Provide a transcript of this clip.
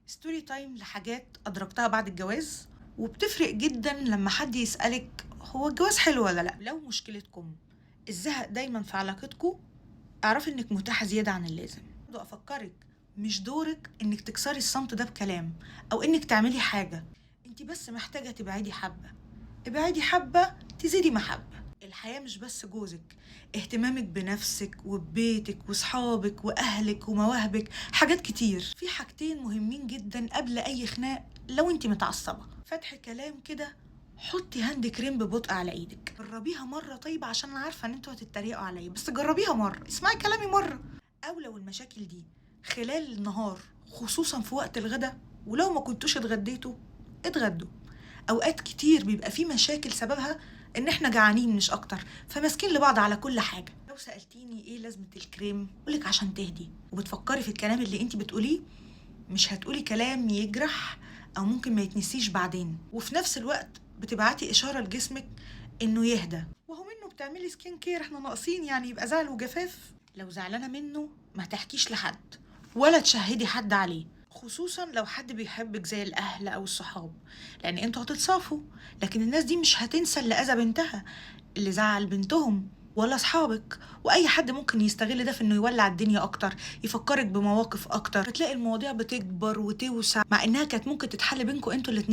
ستوري تايم لحاجات أدركتها بعد الجواز، وبتفرق جدا لما حد يسألك هو الجواز حلو ولا لأ. لو مشكلتكم الزهق دايما في علاقتكم، اعرفي انك متاحة زيادة عن اللازم. برضه أفكرك، مش دورك انك تكسري الصمت ده بكلام أو انك تعملي حاجة. انت بس محتاجة تبعدي حبة، ابعدي حبة تزيدي محبة. الحياة مش بس جوزك، اهتمامك بنفسك وببيتك وصحابك وأهلك ومواهبك، حاجات كتير. في حاجتين مهمين جدا قبل أي خناق لو انت متعصبة: فتح كلام كده، حطي هاند كريم ببطء على ايدك، جربيها مرة طيب عشان انا عارفة ان انتوا هتتريقوا عليا، بس جربيها مرة، اسمعي كلامي مرة. او لو المشاكل دي خلال النهار، خصوصا في وقت الغدا، ولو ما كنتوش اتغديتوا اتغدوا. اوقات كتير بيبقى في مشاكل سببها ان احنا جعانين مش اكتر، فماسكين لبعض على كل حاجه. لو سالتيني ايه لازمه الكريم، اقولك عشان تهدي وبتفكري في الكلام اللي انت بتقوليه، مش هتقولي كلام يجرح او ممكن ما يتنسيش بعدين، وفي نفس الوقت بتبعتي اشاره لجسمك انه يهدى. وهو منه بتعملي سكين كير، احنا ناقصين يعني يبقى زعل وجفاف؟ لو زعلانه منه ما تحكيش لحد ولا تشهدي حد عليه، خصوصا لو حد بيحبك زي الاهل او الصحاب، لان انتوا هتتصافوا. لكن الناس دي مش هتنسى اللي اذى بنتها، اللي زعل بنتهم، ولا اصحابك. واي حد ممكن يستغل ده في انه يولع الدنيا اكتر، يفكرك بمواقف اكتر، فتلاقي المواضيع بتكبر وتوسع مع انها كانت ممكن تتحل بينكم انتوا الاتنين.